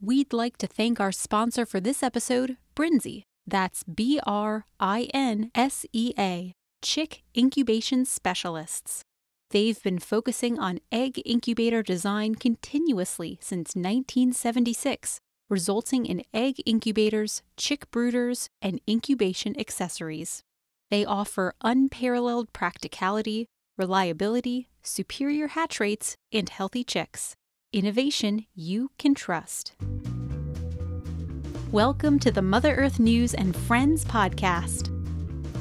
We'd like to thank our sponsor for this episode, Brinzy. That's BRINSEA, Chick Incubation Specialists. They've been focusing on egg incubator design continuously since 1976, resulting in egg incubators, chick brooders, and incubation accessories. They offer unparalleled practicality, reliability, superior hatch rates, and healthy chicks. Innovation you can trust. Welcome to the Mother Earth News and Friends podcast.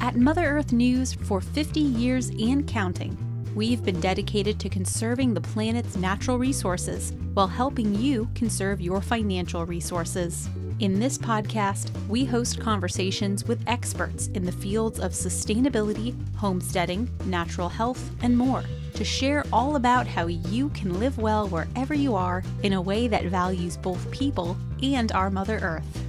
At Mother Earth News for 50 years and counting, we've been dedicated to conserving the planet's natural resources while helping you conserve your financial resources. In this podcast, we host conversations with experts in the fields of sustainability, homesteading, natural health, and more to share all about how you can live well wherever you are in a way that values both people and our Mother Earth.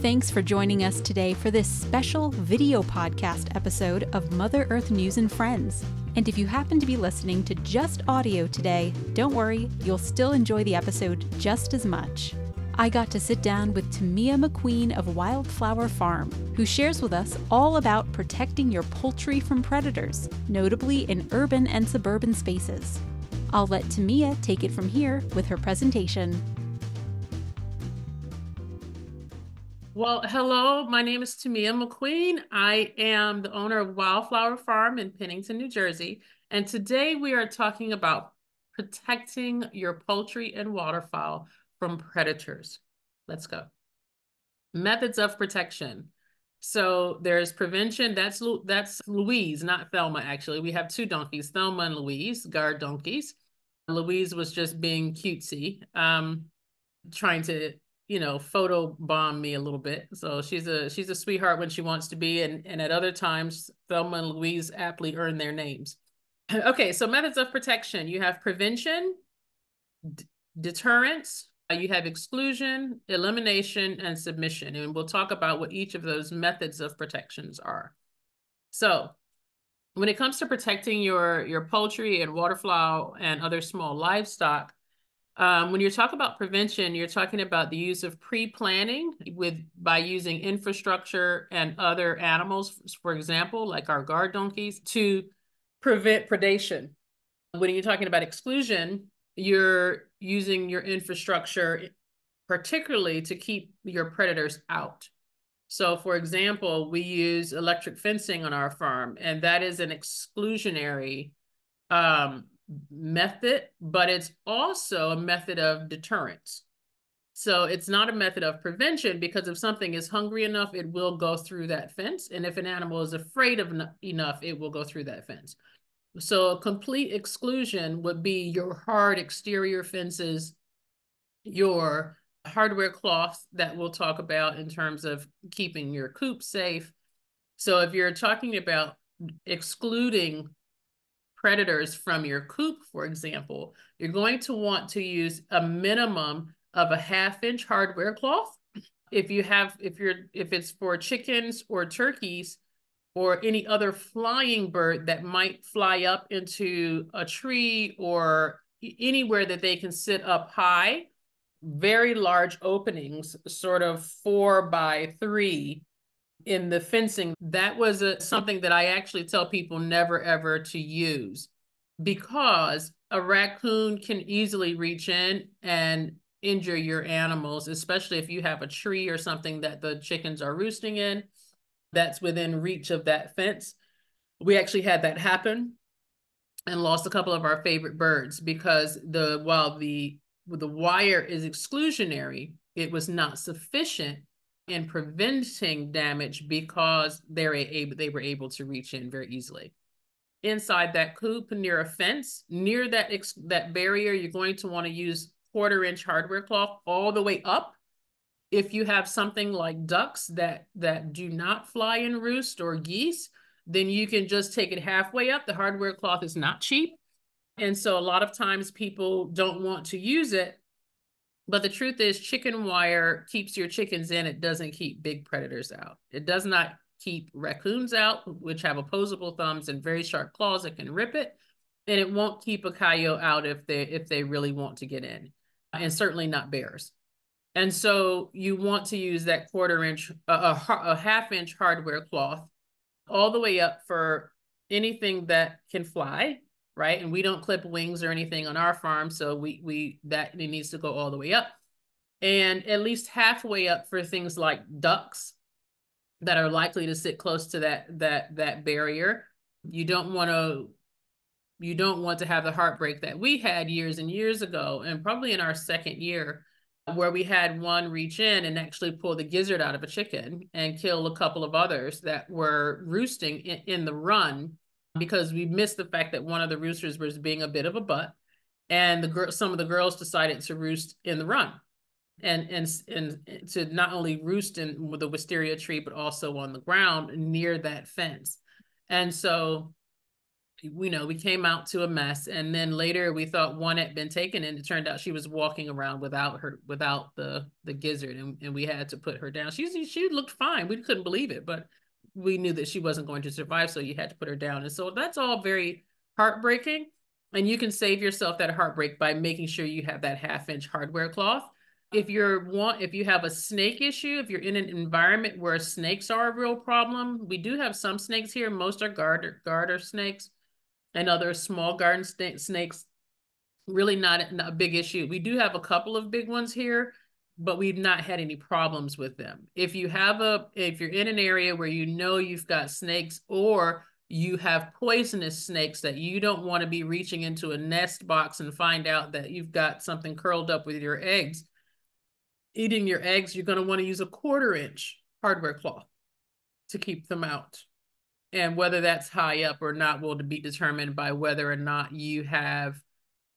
Thanks for joining us today for this special video podcast episode of Mother Earth News and Friends. And if you happen to be listening to just audio today, don't worry, you'll still enjoy the episode just as much. I got to sit down with Tamia McQueen of Wildflower Farm, who shares with us all about protecting your poultry from predators, notably in urban and suburban spaces. I'll let Tamia take it from here with her presentation. Well, hello, my name is Tamia McQueen. I am the owner of Wildflower Farm in Pennington, New Jersey. And today we are talking about protecting your poultry and waterfowl from predators. Let's go. Methods of protection. So there's prevention. That's Louise, not Thelma, actually. We have two donkeys, Thelma and Louise, guard donkeys. Louise was just being cutesy, trying to, photo bomb me a little bit. So she's a sweetheart when she wants to be. And at other times, Thelma and Louise aptly earn their names. Okay, so methods of protection. You have prevention, deterrence, you have exclusion, elimination, and submission. And we'll talk about what each of those methods of protections are. So when it comes to protecting your poultry and waterfowl and other small livestock, when you're talking about prevention, you're talking about the use of pre-planning by using infrastructure and other animals, for example, like our guard donkeys, to prevent predation. When you're talking about exclusion, you're using your infrastructure particularly to keep your predators out. So for example, we use electric fencing on our farm, and that is an exclusionary method, but it's also a method of deterrence. So it's not a method of prevention, because if something is hungry enough, it will go through that fence. And if an animal is afraid of enough, it will go through that fence. So complete exclusion would be your hard exterior fences, your hardware cloth that we'll talk about in terms of keeping your coop safe. So if you're talking about excluding predators from your coop, for example, you're going to want to use a minimum of a 1/2-inch hardware cloth. If it's for chickens or turkeys, or any other flying bird that might fly up into a tree or anywhere that they can sit up high, very large openings, sort of 4x3 in the fencing. That was something that I actually tell people never ever to use, because a raccoon can easily reach in and injure your animals, especially if you have a tree or something that the chickens are roosting in that's within reach of that fence. We actually had that happen and lost a couple of our favorite birds, because while the wire is exclusionary, it was not sufficient in preventing damage, because they were able to reach in very easily. Inside that coop, near a fence, near that barrier, you're going to want to use 1/4-inch hardware cloth all the way up. If you have something like ducks that do not fly and roost, or geese, then you can just take it halfway up. The hardware cloth is not cheap. And so a lot of times people don't want to use it. But the truth is, chicken wire keeps your chickens in. It doesn't keep big predators out. It does not keep raccoons out, which have opposable thumbs and very sharp claws that can rip it. And it won't keep a coyote out if they really want to get in. And certainly not bears. And so you want to use that 1/4 inch, a 1/2 inch hardware cloth all the way up for anything that can fly, right? And we don't clip wings or anything on our farm, so it needs to go all the way up. And at least halfway up for things like ducks that are likely to sit close to that barrier. You don't want to have the heartbreak that we had years and years ago, and probably in our second year, where we had one reach in and actually pull the gizzard out of a chicken and kill a couple of others that were roosting in the run, because we missed the fact that one of the roosters was being a bit of a butt, and some of the girls decided to roost in the run, and to not only roost in with the wisteria tree, but also on the ground near that fence. And so we came out to a mess, and then later we thought one had been taken, and it turned out she was walking around without the gizzard, and we had to put her down. She looked fine. We couldn't believe it, but we knew that she wasn't going to survive, so you had to put her down. And so that's all very heartbreaking, and you can save yourself that heartbreak by making sure you have that 1/2 inch hardware cloth. If you have a snake issue, if you're in an environment where snakes are a real problem, we do have some snakes here. Most are garter snakes and other small garden snakes. Really not a big issue. We do have a couple of big ones here, but we've not had any problems with them. If you're in an area where you've got snakes, or you have poisonous snakes that you don't want to be reaching into a nest box and find out that you've got something curled up with your eggs, eating your eggs, you're going to want to use a 1/4 inch hardware cloth to keep them out. And whether that's high up or not will be determined by whether or not you have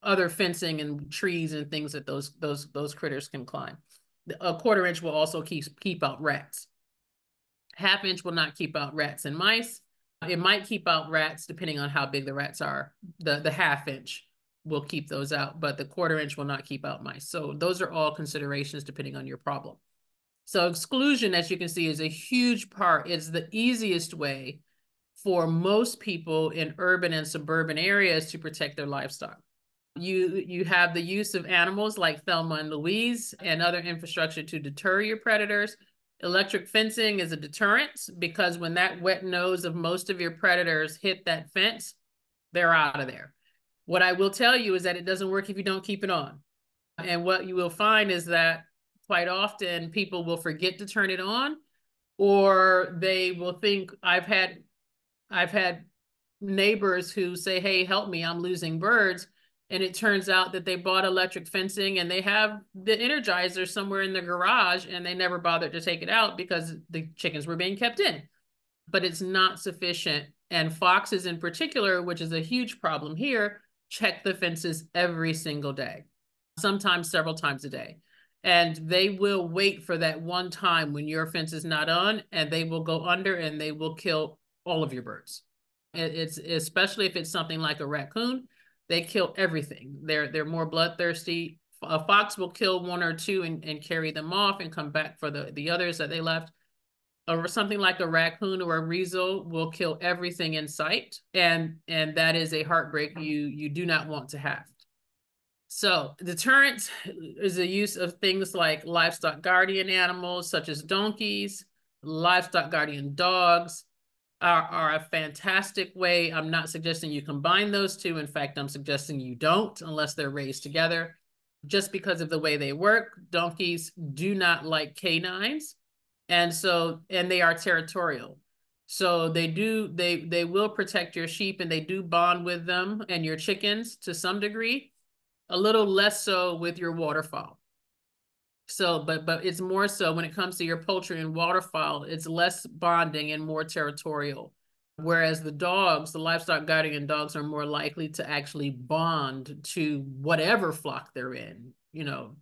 other fencing and trees and things that those critters can climb. A 1/4 inch will also keep out rats. 1/2 inch will not keep out rats and mice. It might keep out rats depending on how big the rats are. The 1/2 inch will keep those out, but the 1/4 inch will not keep out mice. So those are all considerations depending on your problem. So exclusion, as you can see, is a huge part. It's the easiest way for most people in urban and suburban areas to protect their livestock. You have the use of animals like Thelma and Louise and other infrastructure to deter your predators. Electric fencing is a deterrent, because when that wet nose of most of your predators hit that fence, they're out of there. What I will tell you is that it doesn't work if you don't keep it on. And what you will find is that quite often people will forget to turn it on, or they will think, I've had neighbors who say, hey, help me, I'm losing birds. And it turns out that they bought electric fencing and they have the Energizer somewhere in the garage, and they never bothered to take it out because the chickens were being kept in. But it's not sufficient. And foxes in particular, which is a huge problem here, check the fences every single day, sometimes several times a day. And they will wait for that one time when your fence is not on, and they will go under and they will kill all of your birds. It's especially if it's something like a raccoon, they kill everything. They're more bloodthirsty. A fox will kill one or two and carry them off and come back for the others that they left. Or something like a raccoon or a weasel will kill everything in sight, and that is a heartbreak you do not want to have. So deterrence is the use of things like livestock guardian animals, such as donkeys. Livestock guardian dogs are a fantastic way. I'm not suggesting you combine those two. In fact, I'm suggesting you don't, unless they're raised together, just because of the way they work. Donkeys do not like canines, and they are territorial. So they will protect your sheep, and they do bond with them and your chickens to some degree, a little less so with your waterfowl. So, but it's more so when it comes to your poultry and waterfowl, it's less bonding and more territorial. Whereas the livestock guardian dogs, are more likely to actually bond to whatever flock they're in.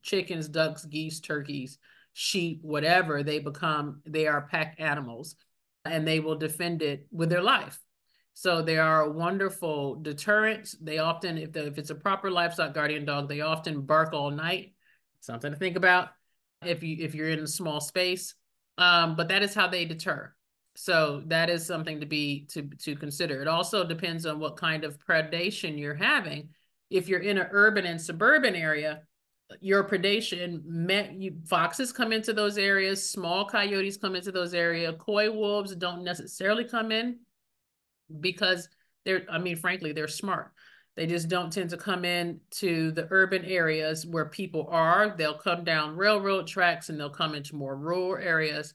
Chickens, ducks, geese, turkeys, sheep, whatever they are pack animals, and they will defend it with their life. So they are a wonderful deterrent. They often, if it's a proper livestock guardian dog, they often bark all night. Something to think about if you're in a small space. But that is how they deter. So that is something to consider. It also depends on what kind of predation you're having. If you're in an urban and suburban area, your predation, foxes come into those areas, small coyotes come into those areas, coy wolves don't necessarily come in because frankly, they're smart. They just don't tend to come in to the urban areas where people are. They'll come down railroad tracks and they'll come into more rural areas.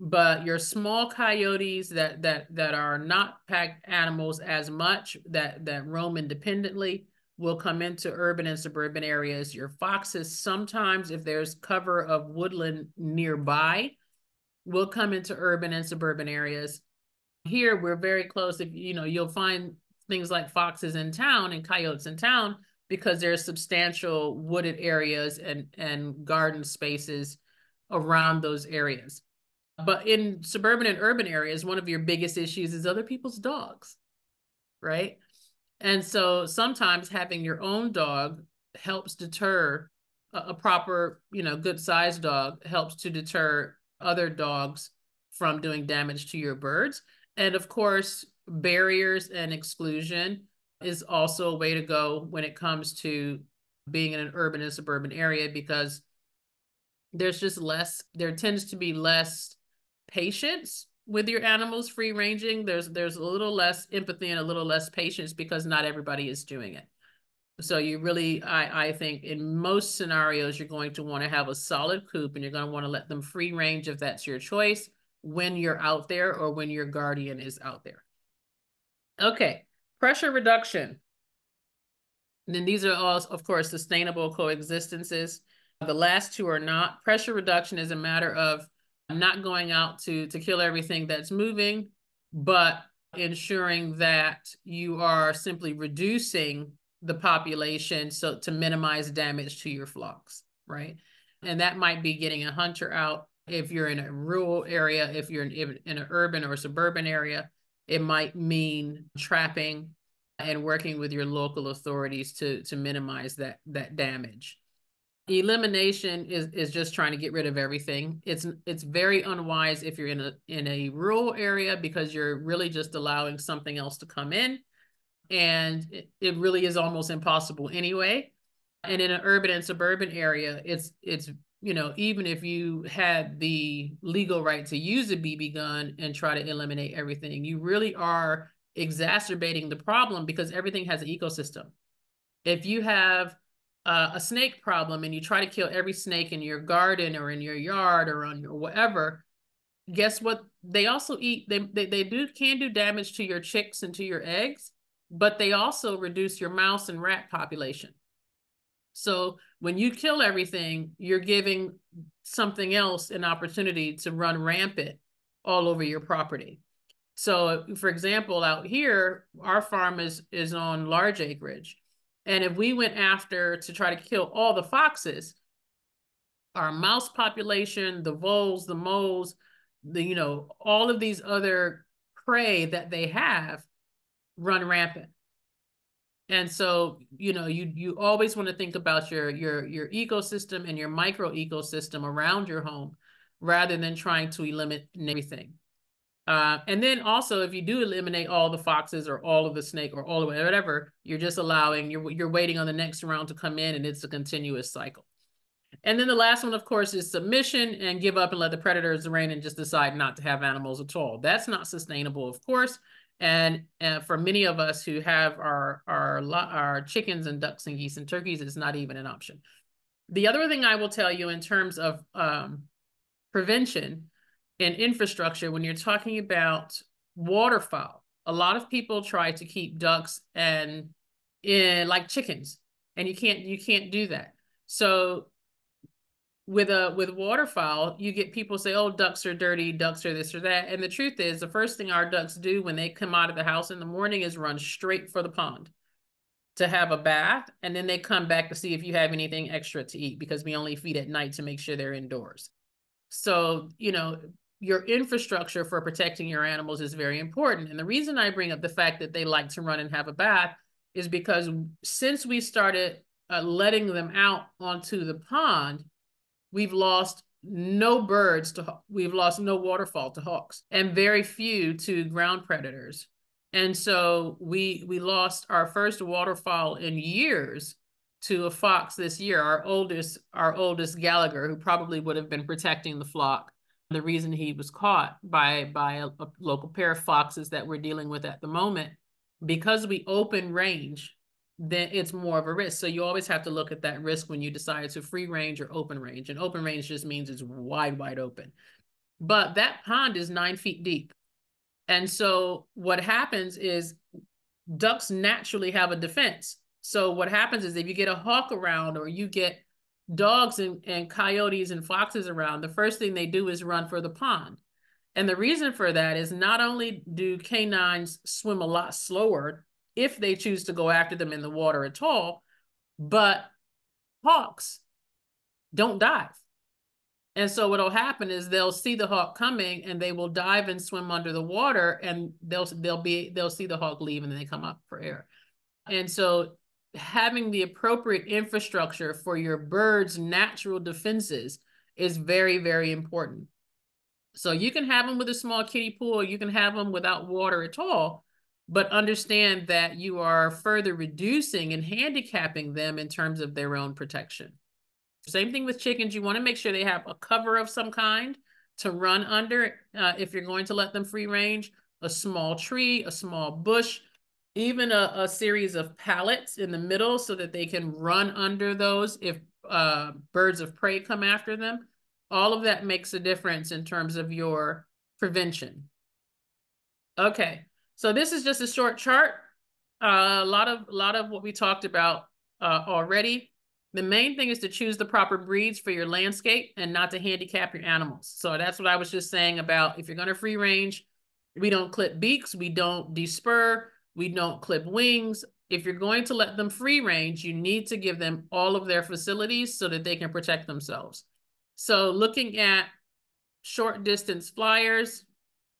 But your small coyotes that are not pack animals as much, that roam independently, will come into urban and suburban areas. Your foxes, sometimes if there's cover of woodland nearby, will come into urban and suburban areas. Here, we're very close. If you'll find things like foxes in town and coyotes in town because there's substantial wooded areas and garden spaces around those areas. But in suburban and urban areas, one of your biggest issues is other people's dogs, right? And so sometimes having your own dog helps deter a proper, good sized dog helps to deter other dogs from doing damage to your birds. And of course, barriers and exclusion is also a way to go when it comes to being in an urban and suburban area, because there tends to be less patience with your animals free ranging. There's a little less empathy and a little less patience because not everybody is doing it. So you really, I think in most scenarios, you're going to want to have a solid coop and you're going to want to let them free range if that's your choice when you're out there or when your guardian is out there. Okay, pressure reduction. And then these are all, of course, sustainable coexistences. The last two are not. Pressure reduction is a matter of not going out to kill everything that's moving, but ensuring that you are simply reducing the population so to minimize damage to your flocks, right? And that might be getting a hunter out if you're in a rural area. If you're in an urban or suburban area, it might mean trapping and working with your local authorities to minimize that damage. Elimination is just trying to get rid of everything. It's very unwise if you're in a rural area because you're really just allowing something else to come in, and it really is almost impossible anyway. And in an urban and suburban area, it's even if you had the legal right to use a BB gun and try to eliminate everything, you really are exacerbating the problem because everything has an ecosystem. If you have a snake problem and you try to kill every snake in your garden or in your yard or on your whatever, guess what? They also eat, can do damage to your chicks and to your eggs, but they also reduce your mouse and rat population. So when you kill everything, you're giving something else an opportunity to run rampant all over your property. So for example, out here, our farm is on large acreage. And if we went after to try to kill all the foxes, our mouse population, the voles, the moles, all of these other prey that they have run rampant. And so, you always want to think about your ecosystem and your micro ecosystem around your home rather than trying to eliminate everything. And then also, if you do eliminate all the foxes or all of the snake or all of whatever, you're just allowing, you're waiting on the next round to come in, and it's a continuous cycle. And then the last one, of course, is submission and give up and let the predators reign and just decide not to have animals at all. That's not sustainable, of course. And for many of us who have our chickens and ducks and geese and turkeys, it's not even an option. The other thing I will tell you in terms of prevention and infrastructure, when you're talking about waterfowl, a lot of people try to keep ducks and like chickens, and you can't do that. So with waterfowl, you get people say, oh, ducks are dirty, ducks are this or that. And the truth is, the first thing our ducks do when they come out of the house in the morning is run straight for the pond to have a bath. And then they come back to see if you have anything extra to eat, because we only feed at night to make sure they're indoors. So, your infrastructure for protecting your animals is very important. And the reason I bring up the fact that they like to run and have a bath is because since we started letting them out onto the pond, we've lost no waterfowl to hawks, and very few to ground predators. And so we lost our first waterfowl in years to a fox this year, our oldest Gallagher, who probably would have been protecting the flock. The reason he was caught by a local pair of foxes that we're dealing with at the moment, because we open range, then it's more of a risk. So you always have to look at that risk when you decide to free range or open range. And open range just means it's wide open. But that pond is 9 feet deep. And so what happens is ducks naturally have a defense. So what happens is if you get a hawk around or you get dogs and coyotes and foxes around, the first thing they do is run for the pond. And the reason for that is not only do canines swim a lot slower if they choose to go after them in the water at all, but hawks don't dive. And so what'll happen is they'll see the hawk coming and they will dive and swim under the water, and they'll see the hawk leave and then they come up for air. And so having the appropriate infrastructure for your bird's natural defenses is very, very important. So you can have them with a small kiddie pool, or you can have them without water at all, but understand that you are further reducing and handicapping them in terms of their own protection. Same thing with chickens. You want to make sure they have a cover of some kind to run under if you're going to let them free range, a small tree, a small bush, even a series of pallets in the middle so that they can run under those if birds of prey come after them. All of that makes a difference in terms of your prevention. Okay, so this is just a short chart. A lot of what we talked about already. The main thing is to choose the proper breeds for your landscape and not to handicap your animals. So that's what I was just saying about if you're going to free range, we don't clip beaks, we don't despur, we don't clip wings. If you're going to let them free range, you need to give them all of their facilities so that they can protect themselves. So looking at short distance flyers,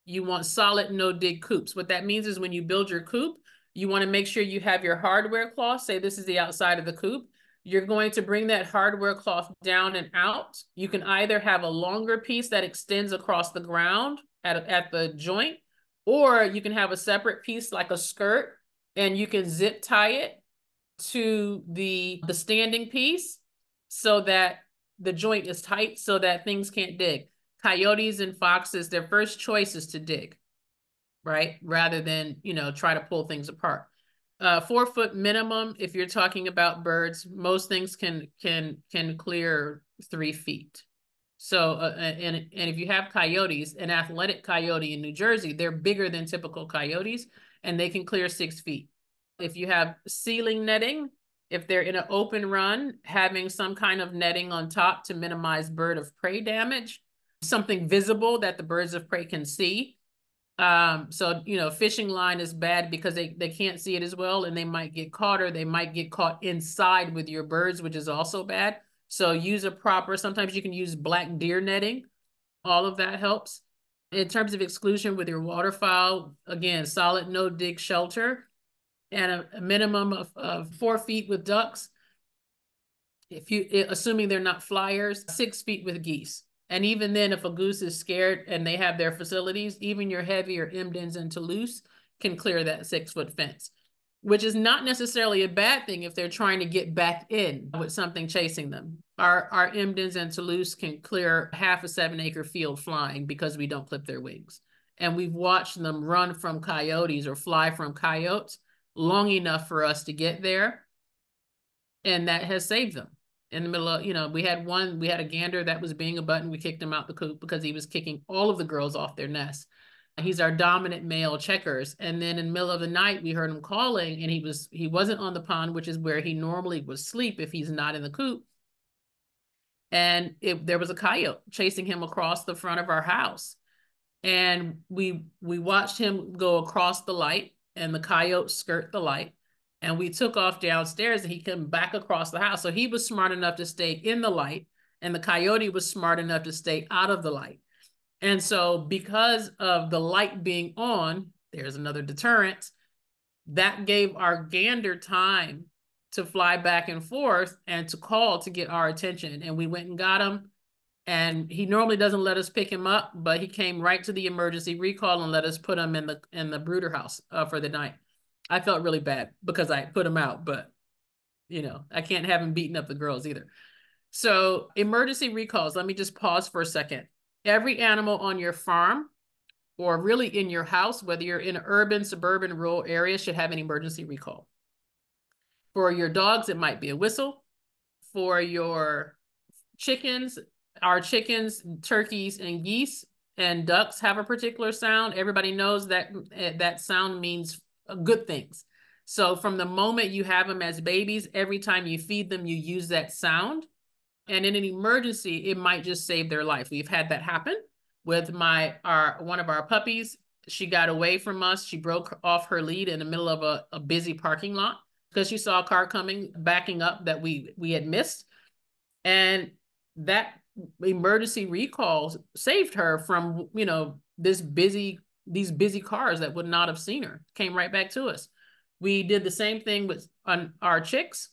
you want solid no-dig coops. What that means is when you build your coop, you want to make sure you have your hardware cloth. Say this is the outside of the coop. You're going to bring that hardware cloth down and out. You can either have a longer piece that extends across the ground at the joint, or you can have a separate piece like a skirt, and you can zip tie it to the standing piece so that the joint is tight so that things can't dig. Coyotes and foxes, their first choice is to dig, right? Rather than, try to pull things apart. 4 foot minimum, if you're talking about birds, most things can clear 3 feet. So, and if you have coyotes, an athletic coyote in New Jersey, they're bigger than typical coyotes and they can clear 6 feet. If you have ceiling netting, if they're in an open run, having some kind of netting on top to minimize bird of prey damage, something visible that the birds of prey can see. So, fishing line is bad because they can't see it as well and they might get caught, or they might get caught inside with your birds, which is also bad. So use sometimes you can use black deer netting. All of that helps. In terms of exclusion with your waterfowl, again, solid no dig shelter and a minimum of 4 feet with ducks. Assuming they're not flyers, 6 feet with geese. And even then, if a goose is scared and they have their facilities, even your heavier Emdens and Toulouse can clear that 6 foot fence, which is not necessarily a bad thing if they're trying to get back in with something chasing them. Our Emdens and Toulouse can clear half a 7-acre field flying because we don't clip their wings. And we've watched them run from coyotes or fly from coyotes long enough for us to get there. And that has saved them. In the middle of, we had a gander that was being a button. We kicked him out the coop because he was kicking all of the girls off their nest. He's our dominant male checkers. And then in the middle of the night, we heard him calling, and he wasn't on the pond, which is where he normally would sleep if he's not in the coop. And there was a coyote chasing him across the front of our house. And we watched him go across the light and the coyote skirt the light. And we took off downstairs and he came back across the house. So he was smart enough to stay in the light and the coyote was smart enough to stay out of the light. And so because of the light being on, there's another deterrent, that gave our gander time to fly back and forth and to call to get our attention. And we went and got him. And he normally doesn't let us pick him up, but he came right to the emergency recall and let us put him in the brooder house for the night. I felt really bad because I put him out, but I can't have him beating up the girls either. So emergency recalls, let me just pause for a second. Every animal on your farm or really in your house, whether you're in an urban, suburban, rural area, should have an emergency recall. For your dogs, it might be a whistle. For your chickens, our chickens, turkeys, and geese and ducks have a particular sound. Everybody knows that that sound means good things. So from the moment you have them as babies, every time you feed them, you use that sound. And in an emergency, it might just save their life. We've had that happen with one of our puppies. She got away from us. She broke off her lead in the middle of a busy parking lot because she saw a car coming, backing up that we had missed. And that emergency recall saved her from, these busy cars that would not have seen her, came right back to us. We did the same thing with on our chicks.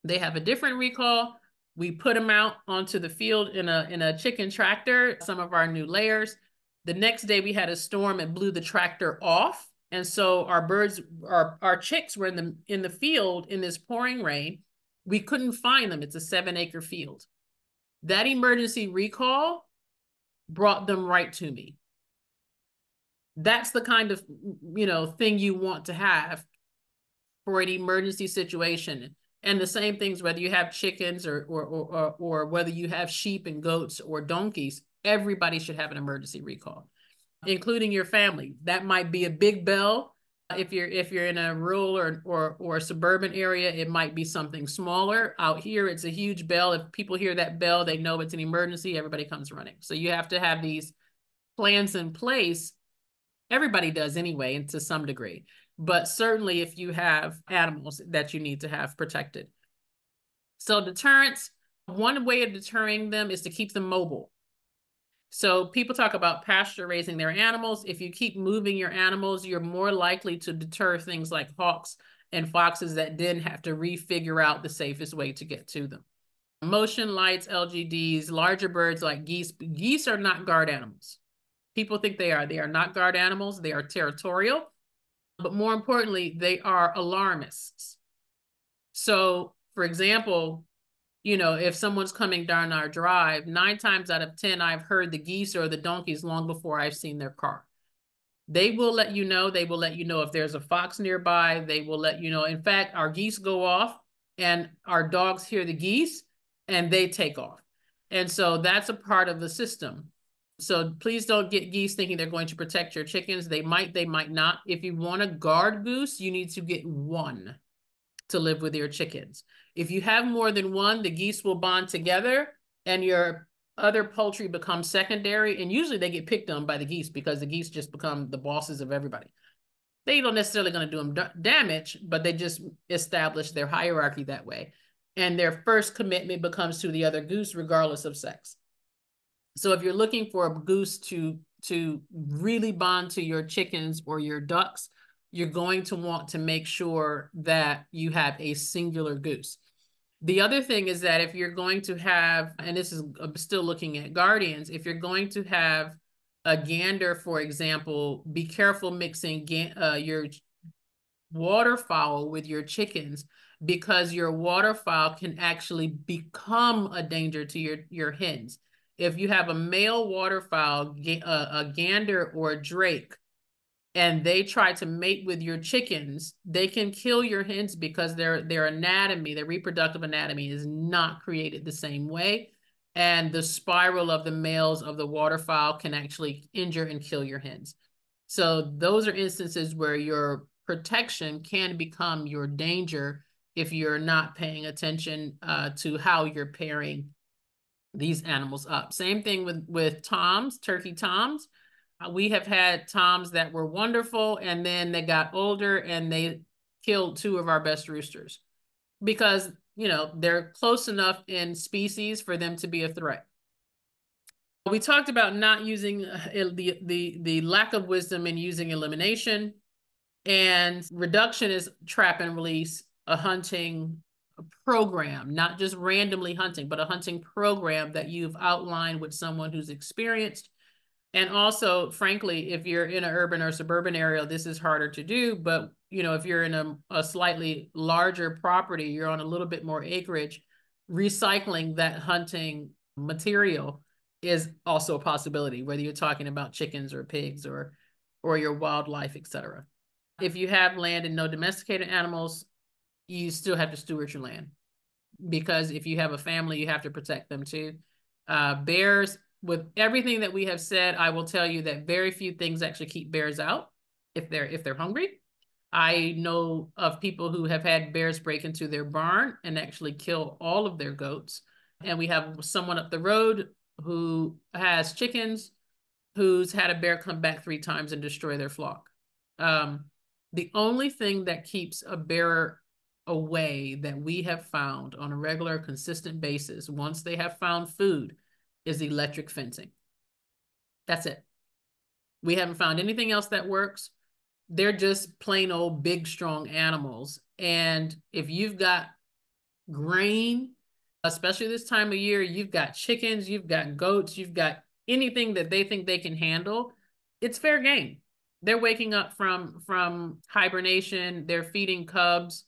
They have a different recall. We put them out onto the field in a chicken tractor, some of our new layers. The next day we had a storm and blew the tractor off. And so our birds, our chicks were in the field in this pouring rain. We couldn't find them. It's a 7-acre field. That emergency recall brought them right to me. That's the kind of, thing you want to have for an emergency situation. And the same things, whether you have chickens or whether you have sheep and goats or donkeys, everybody should have an emergency recall, including your family. That might be a big bell. If you're in a rural or suburban area, it might be something smaller. Out here, it's a huge bell. If people hear that bell, they know it's an emergency. Everybody comes running. So you have to have these plans in place. Everybody does anyway, and to some degree. But certainly if you have animals that you need to have protected. So deterrence, one way of deterring them is to keep them mobile. So people talk about pasture raising their animals. If you keep moving your animals, you're more likely to deter things like hawks and foxes that then have to refigure out the safest way to get to them. Motion lights, LGDs, larger birds like geese. Geese are not guard animals. People think they are. They are not guard animals. They are territorial. But more importantly, they are alarmists. So, for example, if someone's coming down our drive, 9 times out of 10, I've heard the geese or the donkeys long before I've seen their car. They will let you know. They will let you know if there's a fox nearby. They will let you know. In fact, our geese go off and our dogs hear the geese and they take off. And so that's a part of the system. So please don't get geese thinking they're going to protect your chickens. They might not. If you want to guard goose, you need to get one to live with your chickens. If you have more than one, the geese will bond together and your other poultry becomes secondary. And usually they get picked on by the geese because the geese just become the bosses of everybody. They don't necessarily going to do them damage, but they just establish their hierarchy that way. And their first commitment becomes to the other goose, regardless of sex. So if you're looking for a goose to really bond to your chickens or your ducks, you're going to want to make sure that you have a singular goose. The other thing is that if you're going to have, and this is still looking at guardians, if you're going to have a gander, for example, be careful mixing your waterfowl with your chickens, because your waterfowl can actually become a danger to your hens. If you have a male waterfowl, a gander or a drake, and they try to mate with your chickens, they can kill your hens because their anatomy, their reproductive anatomy is not created the same way. And the spiral of the males of the waterfowl can actually injure and kill your hens. So those are instances where your protection can become your danger if you're not paying attention to how you're pairing these animals up. Same thing with toms, turkey toms. We have had toms that were wonderful, and then they got older and they killed 2 of our best roosters because, they're close enough in species for them to be a threat. We talked about not using the lack of wisdom in using elimination, and reduction is trap and release, a hunting program, not just randomly hunting, but a hunting program that you've outlined with someone who's experienced. And also, frankly, if you're in an urban or suburban area, this is harder to do. But, if you're in a slightly larger property, you're on a little bit more acreage, recycling that hunting material is also a possibility, whether you're talking about chickens or pigs or your wildlife, etc. If you have land and no domesticated animals, you still have to steward your land, because if you have a family, you have to protect them too. Bears, with everything that we have said, I will tell you that very few things actually keep bears out if they're hungry. I know of people who have had bears break into their barn and actually kill all of their goats. And we have someone up the road who has chickens who's had a bear come back 3 times and destroy their flock. The only thing that keeps a bear away that we have found on a regular, consistent basis, once they have found food, is electric fencing. That's it. We haven't found anything else that works. They're just plain old big, strong animals. And if you've got grain, especially this time of year, you've got chickens, you've got goats, you've got anything that they think they can handle, it's fair game. They're waking up from hibernation, they're feeding cubs.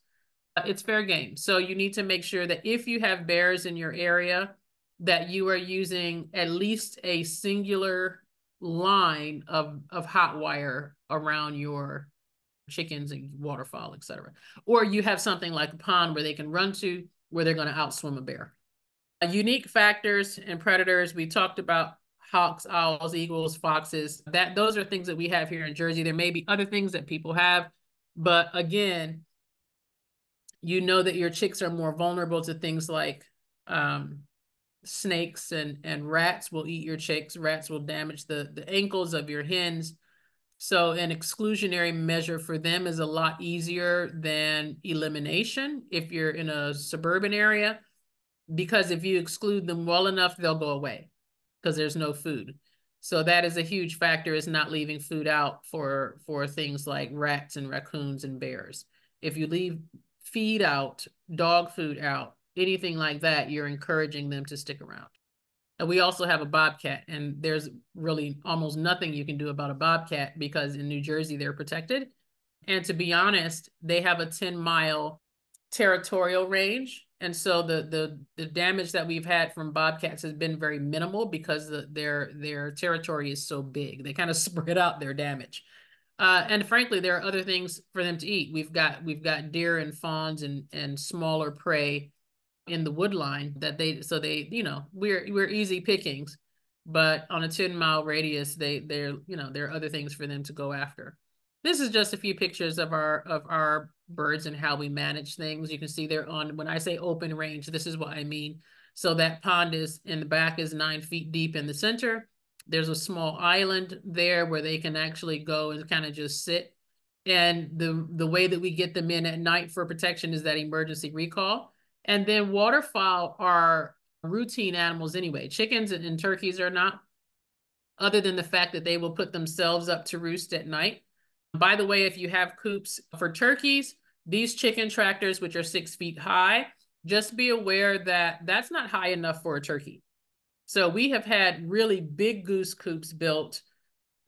It's fair game. So you need to make sure that if you have bears in your area, that you are using at least a singular line of hot wire around your chickens and waterfowl, etc. Or you have something like a pond where they can run to, where they're going to outswim a bear. Unique factors and predators, we talked about hawks, owls, eagles, foxes. Those are things that we have here in Jersey. There may be other things that people have, but again, you know that your chicks are more vulnerable to things like snakes and rats will eat your chicks. Rats will damage the ankles of your hens. So an exclusionary measure for them is a lot easier than elimination if you're in a suburban area, because if you exclude them well enough, they'll go away because there's no food. So that is a huge factor, is not leaving food out for things like rats and raccoons and bears. If you leave feed out, dog food out, anything like that, you're encouraging them to stick around. And we also have a bobcat, and there's really almost nothing you can do about a bobcat because in New Jersey, they're protected. And to be honest, they have a 10-mile territorial range. And so the damage that we've had from bobcats has been very minimal because their territory is so big. They kind of spread out their damage. And frankly, there are other things for them to eat. We've got deer and fawns and smaller prey in the wood line that we're easy pickings, but on a 10-mile radius, there are other things for them to go after. This is just a few pictures of our birds and how we manage things. You can see they're on, when I say open range, this is what I mean. So that pond is in the back is 9 feet deep in the center. There's a small island there where they can actually go and kind of just sit. And the way that we get them in at night for protection is that emergency recall. And then waterfowl are routine animals anyway. Chickens and turkeys are not, other than the fact that they will put themselves up to roost at night. By the way, if you have coops for turkeys, these chicken tractors, which are 6 feet high, just be aware that that's not high enough for a turkey. So we have had really big goose coops built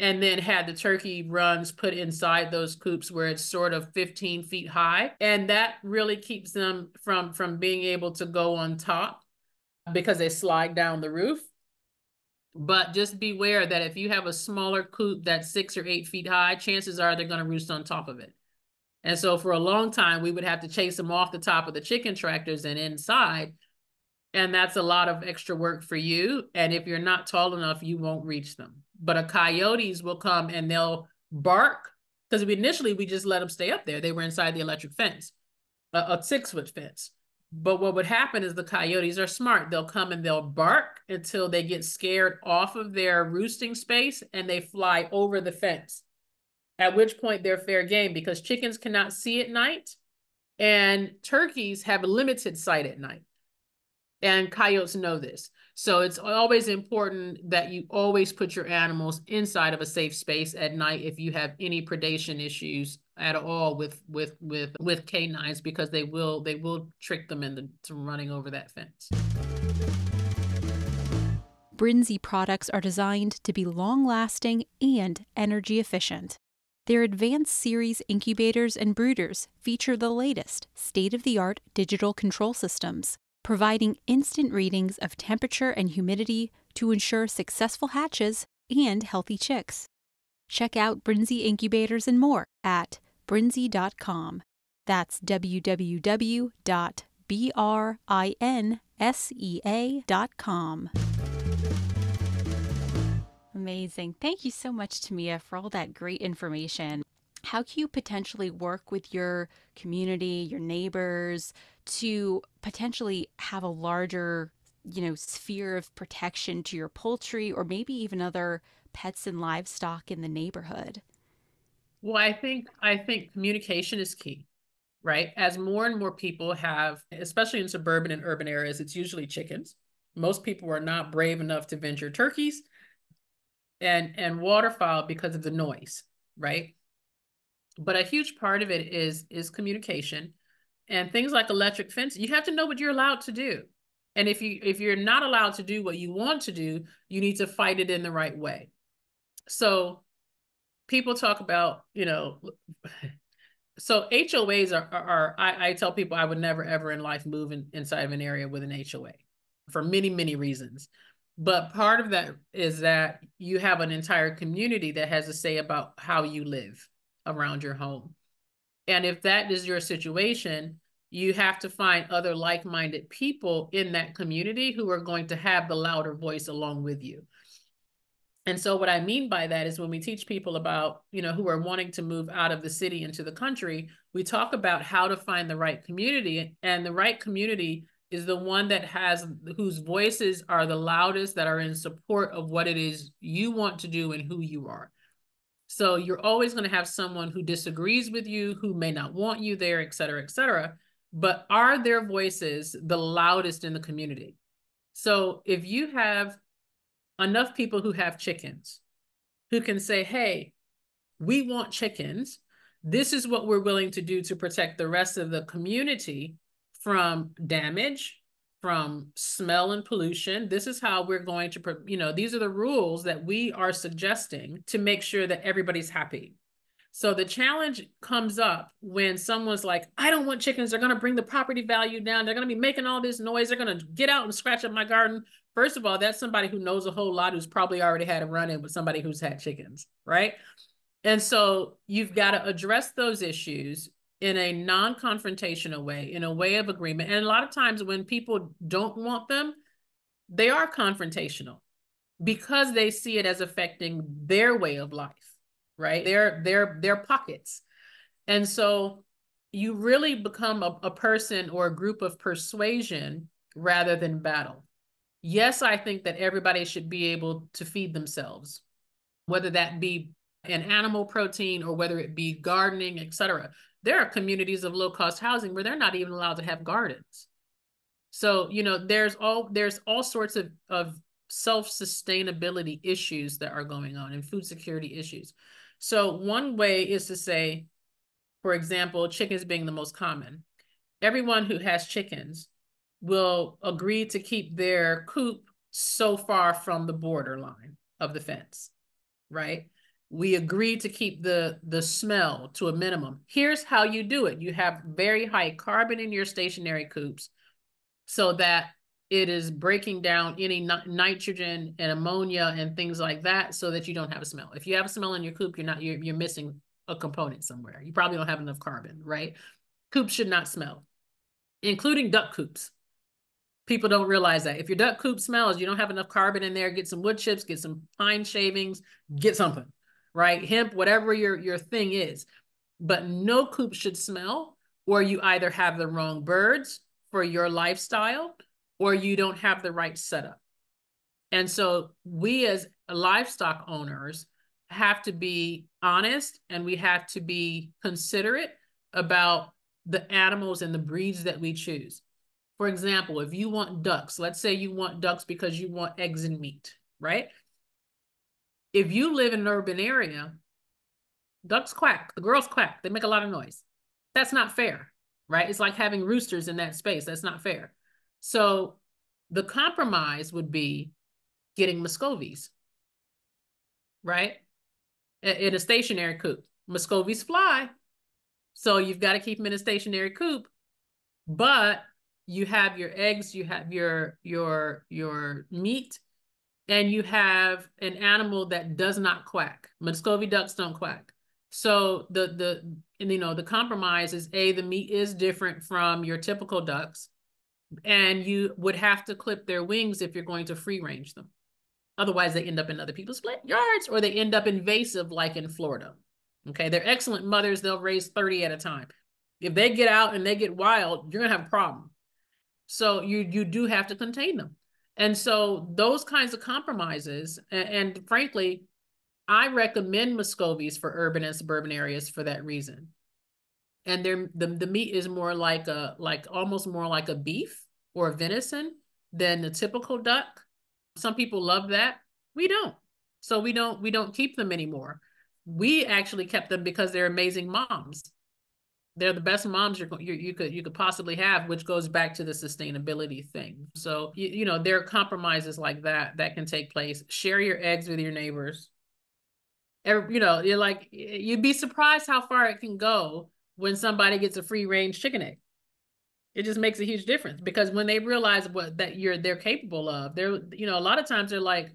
and then had the turkey runs put inside those coops where it's sort of 15 feet high. And that really keeps them from being able to go on top because they slide down the roof. But just beware that if you have a smaller coop that's 6 or 8 feet high, chances are they're going to roost on top of it. And so for a long time, we would have to chase them off the top of the chicken tractors and inside. And that's a lot of extra work for you. And if you're not tall enough, you won't reach them. But a coyotes will come and they'll bark, because initially we just let them stay up there. They were inside the electric fence, a 6-foot fence. But what would happen is the coyotes are smart. They'll come and they'll bark until they get scared off of their roosting space and they fly over the fence, at which point they're fair game because chickens cannot see at night and turkeys have a limited sight at night. And coyotes know this. So it's always important that you always put your animals inside of a safe space at night if you have any predation issues at all with canines, because they will trick them into running over that fence. Brinsea products are designed to be long-lasting and energy efficient. Their advanced series incubators and brooders feature the latest state-of-the-art digital control systems, providing instant readings of temperature and humidity to ensure successful hatches and healthy chicks. Check out Brinsea incubators and more at brinsea.com. That's www.brinsea.com. Amazing. Thank you so much, Tamia, for all that great information. How can you potentially work with your community, your neighbors, to potentially have a larger, sphere of protection to your poultry or maybe even other pets and livestock in the neighborhood? Well, I think communication is key, right? As more and more people have, especially in suburban and urban areas, it's usually chickens. Most people are not brave enough to venture turkeys and waterfowl because of the noise, right? But a huge part of it is communication, and things like electric fence. You have to know what you're allowed to do. And if you're not allowed to do what you want to do, you need to fight it in the right way. So people talk about, so HOAs are I tell people I would never ever in life move inside of an area with an HOA for many, many reasons. But part of that is that you have an entire community that has a say about how you live around your home. And if that is your situation, you have to find other like-minded people in that community who are going to have the louder voice along with you. And so what I mean by that is when we teach people about, who are wanting to move out of the city into the country, we talk about how to find the right community. And the right community is the one whose voices are the loudest, that are in support of what it is you want to do and who you are. So you're always going to have someone who disagrees with you, who may not want you there, et cetera, et cetera. But are their voices the loudest in the community? So if you have enough people who have chickens who can say, hey, we want chickens. This is what we're willing to do to protect the rest of the community from damage, from smell and pollution. This is how we're going to, these are the rules that we are suggesting to make sure that everybody's happy. So the challenge comes up when someone's like, I don't want chickens. They're going to bring the property value down. They're going to be making all this noise. They're going to get out and scratch up my garden. First of all, that's somebody who knows a whole lot, who's probably already had a run-in with somebody who's had chickens, right? And so you've got to address those issues in a non-confrontational way, in a way of agreement. And a lot of times when people don't want them, they are confrontational because they see it as affecting their way of life, right? Their pockets. And so you really become a person or a group of persuasion rather than battle. Yes, I think that everybody should be able to feed themselves, whether that be an animal protein or whether it be gardening, et cetera. There are communities of low-cost housing where they're not even allowed to have gardens. So, there's all sorts of self-sustainability issues that are going on and food security issues. So one way is to say, for example, chickens being the most common. Everyone who has chickens will agree to keep their coop so far from the borderline of the fence, right? We agree to keep the smell to a minimum. Here's how you do it. You have very high carbon in your stationary coops so that it is breaking down any nitrogen and ammonia and things like that so that you don't have a smell. If you have a smell in your coop, you're missing a component somewhere. You probably don't have enough carbon, right? Coops should not smell, including duck coops. People don't realize that. If your duck coop smells, you don't have enough carbon in there, get some wood chips, get some pine shavings, get something, right? Hemp, whatever your thing is. But no coop should smell, or you either have the wrong birds for your lifestyle, or you don't have the right setup. And so we as livestock owners have to be honest, and we have to be considerate about the animals and the breeds that we choose. For example, if you want ducks, let's say you want ducks because you want eggs and meat, right? If you live in an urban area, ducks quack, the girls quack, they make a lot of noise. That's not fair, right? It's like having roosters in that space. That's not fair. So the compromise would be getting Muscovies, right? In a stationary coop. Muscovies fly, so you've got to keep them in a stationary coop, but you have your eggs, you have your meat, and you have an animal that does not quack. Muscovy ducks don't quack. So the compromise is the meat is different from your typical ducks, and you would have to clip their wings if you're going to free range them. Otherwise, they end up in other people's yards, or they end up invasive like in Florida. Okay, they're excellent mothers. They'll raise 30 at a time. If they get out and they get wild, you're gonna have a problem. So you do have to contain them. And so those kinds of compromises, and frankly, I recommend Muscovies for urban and suburban areas for that reason. And the meat is more like almost more like a beef or a venison than the typical duck. Some people love that. We don't. So we don't keep them anymore. We actually kept them because they're amazing moms. They're the best moms you could possibly have, which goes back to the sustainability thing. So there are compromises like that can take place. Share your eggs with your neighbors. You're like, you'd be surprised how far it can go when somebody gets a free range chicken egg. It just makes a huge difference, because when they realize they're capable of, a lot of times they're like,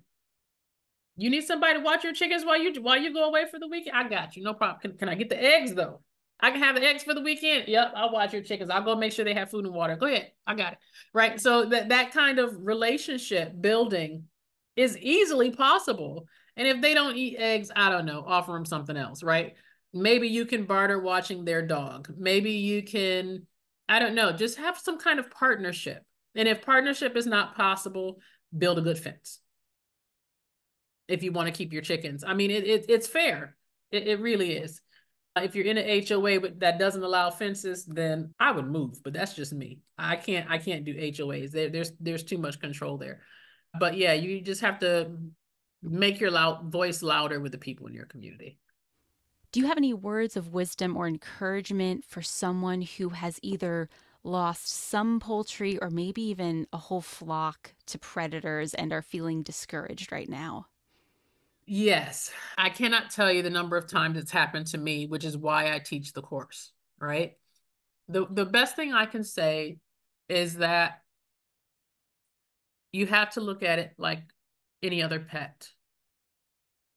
you need somebody to watch your chickens while you go away for the weekend? I got you, no problem. Can I get the eggs though? I can have the eggs for the weekend. Yep, I'll watch your chickens. I'll go make sure they have food and water. Go ahead, I got it. Right. So that kind of relationship building is easily possible. And if they don't eat eggs, I don't know, offer them something else, right? Maybe you can barter watching their dog. Maybe you can, I don't know, just have some kind of partnership. And if partnership is not possible, build a good fence. If you want to keep your chickens. I mean, it's fair. It really is. If you're in an HOA that doesn't allow fences, then I would move, but that's just me. I can't do HOAs. There's too much control there. But yeah, you just have to make your voice louder with the people in your community. Do you have any words of wisdom or encouragement for someone who has either lost some poultry or maybe even a whole flock to predators and are feeling discouraged right now? Yes, I cannot tell you the number of times it's happened to me, which is why I teach the course, right? The best thing I can say is that you have to look at it like any other pet.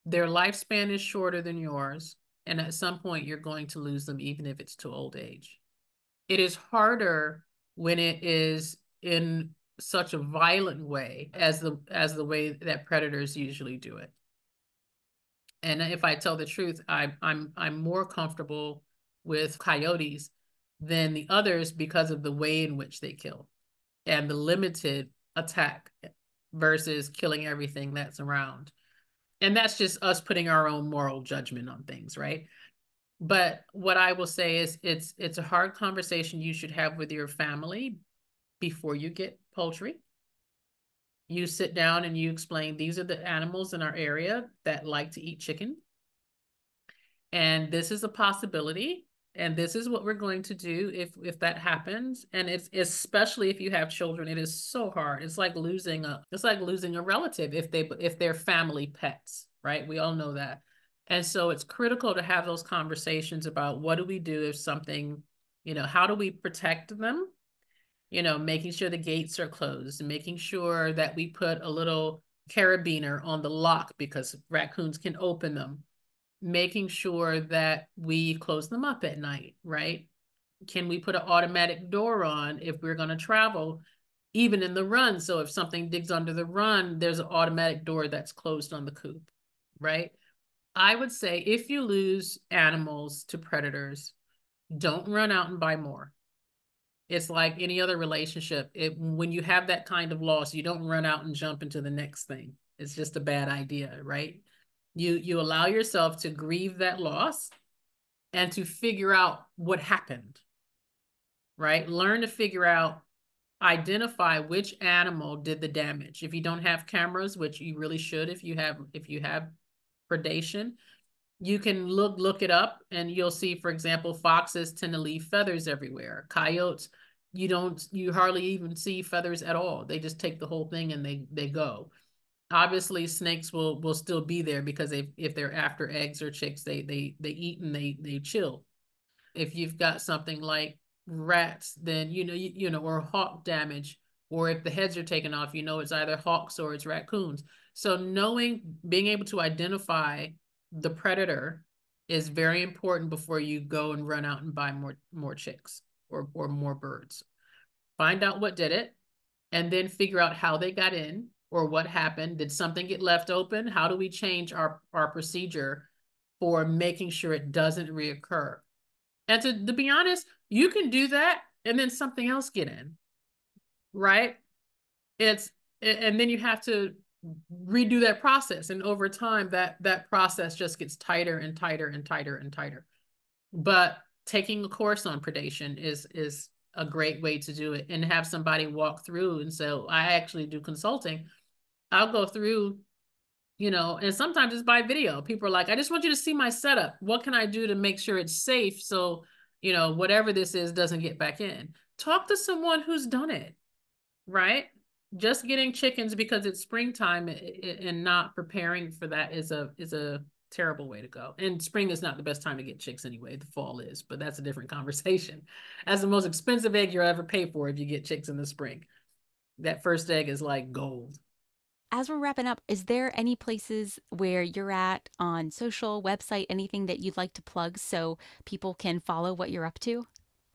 Their lifespan is shorter than yours, and at some point you're going to lose them, even if it's to old age. It is harder when it is in such a violent way as the way that predators usually do it. And if I tell the truth, I'm more comfortable with coyotes than the others because of the way in which they kill and the limited attack versus killing everything that's around. And that's just us putting our own moral judgment on things, right? But what I will say is it's a hard conversation you should have with your family before you get poultry. You sit down and you explain, these are the animals in our area that like to eat chicken. And this is a possibility. And this is what we're going to do if that happens. And it's especially if you have children, it is so hard. It's like losing a relative if they're family pets, right? We all know that. And so it's critical to have those conversations about, what do we do if something, how do we protect them? Making sure the gates are closed, and making sure that we put a little carabiner on the lock because raccoons can open them. Making sure that we close them up at night, right? Can we put an automatic door on if we're going to travel, even in the run? So if something digs under the run, there's an automatic door that's closed on the coop, right? I would say if you lose animals to predators, don't run out and buy more. It's like any other relationship. When you have that kind of loss, you don't run out and jump into the next thing. It's just a bad idea, right? You allow yourself to grieve that loss and to figure out what happened, right? Learn to figure out, identify which animal did the damage. If you don't have cameras, which you really should, if you have predation, you can look it up and you'll see, for example, foxes tend to leave feathers everywhere. Coyotes, you hardly even see feathers at all. They just take the whole thing and they go. Obviously, snakes will still be there because if they're after eggs or chicks, they eat and they chill. If you've got something like rats, then or hawk damage, or if the heads are taken off, it's either hawks or it's raccoons. So being able to identify the predator is very important before you go and run out and buy more chicks or more birds. Find out what did it, and then figure out how they got in or what happened. Did something get left open? How do we change our procedure for making sure it doesn't reoccur? And to be honest, you can do that and then something else get in, right? And then you have to redo that process. And over time, that process just gets tighter and tighter and tighter and tighter. But taking a course on predation is a great way to do it, and have somebody walk through. And so I actually do consulting. I'll go through, and sometimes it's by video. People are like, I just want you to see my setup. What can I do to make sure it's safe so, whatever this is doesn't get back in? Talk to someone who's done it, right? Just getting chickens because it's springtime and not preparing for that is a terrible way to go. And spring is not the best time to get chicks anyway. The fall is, but that's a different conversation. That's the most expensive egg you'll ever pay for if you get chicks in the spring. That first egg is like gold. As we're wrapping up, is there any places where you're at on social, website, anything that you'd like to plug so people can follow what you're up to?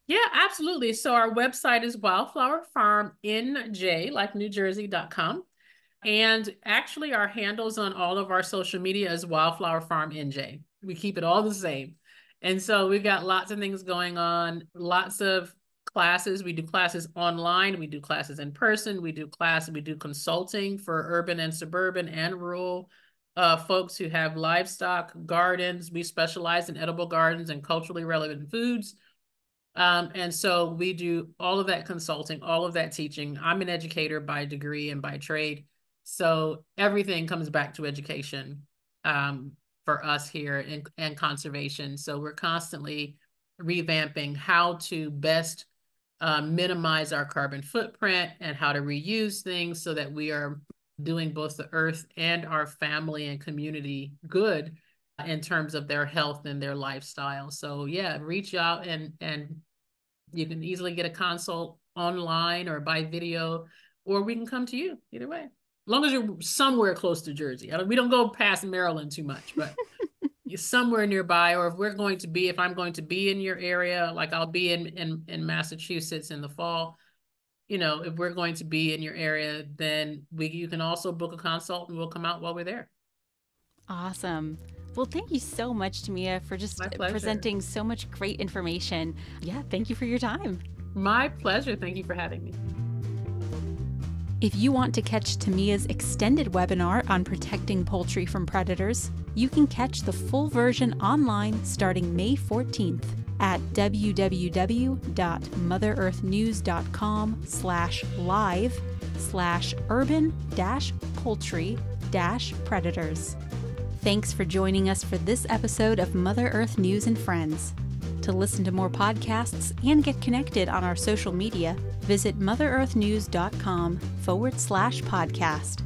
Yeah, absolutely. So our website is wildflowerfarmnj, like NewJersey.com. And actually our handles on all of our social media is Wildflower Farm NJ. We keep it all the same. And so we've got lots of things going on, lots of classes. We do classes online. We do classes in person. We do consulting for urban and suburban and rural folks who have livestock, gardens. We specialize in edible gardens and culturally relevant foods. And so we do all of that consulting, all of that teaching. I'm an educator by degree and by trade. So everything comes back to education for us here and conservation. So we're constantly revamping how to best minimize our carbon footprint and how to reuse things so that we are doing both the earth and our family and community good in terms of their health and their lifestyle. So yeah, reach out and you can easily get a consult online or by video, or we can come to you either way. As long as you're somewhere close to Jersey. We don't go past Maryland too much, but you're somewhere nearby. Or if I'm going to be in your area, like I'll be in Massachusetts in the fall, if we're going to be in your area, then you can also book a consult and we'll come out while we're there. Awesome. Well, thank you so much, Tamia, for just presenting so much great information. Yeah, thank you for your time. My pleasure. Thank you for having me. If you want to catch Tamia's extended webinar on protecting poultry from predators, you can catch the full version online starting May 14th at www.motherearthnews.com/live/urban-poultry-predators. Thanks for joining us for this episode of Mother Earth News and Friends. To listen to more podcasts and get connected on our social media, visit motherearthnews.com/podcast.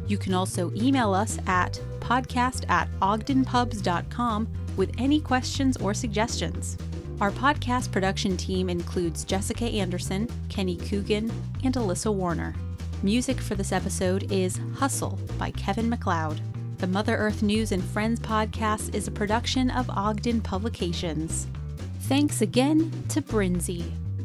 You can also email us at podcast@ogdenpubs.com with any questions or suggestions. Our podcast production team includes Jessica Anderson, Kenny Coogan, and Alyssa Warner. Music for this episode is Hustle by Kevin MacLeod. The Mother Earth News and Friends podcast is a production of Ogden Publications. Thanks again to Brinzy,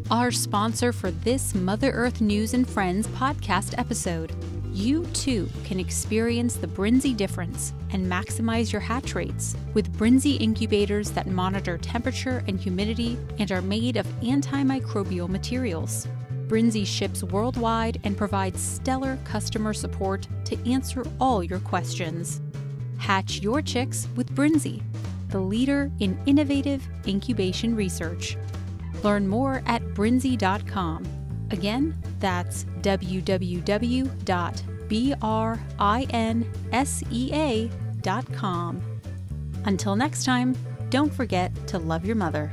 our sponsor for this Mother Earth News and Friends podcast episode. You too can experience the Brinzy difference and maximize your hatch rates with Brinzy incubators that monitor temperature and humidity and are made of antimicrobial materials. Brinzy ships worldwide and provides stellar customer support to answer all your questions. Hatch your chicks with Brinzy, the leader in innovative incubation research. Learn more at brinzy.com. Again, that's www.brinsea.com. Until next time, don't forget to love your mother.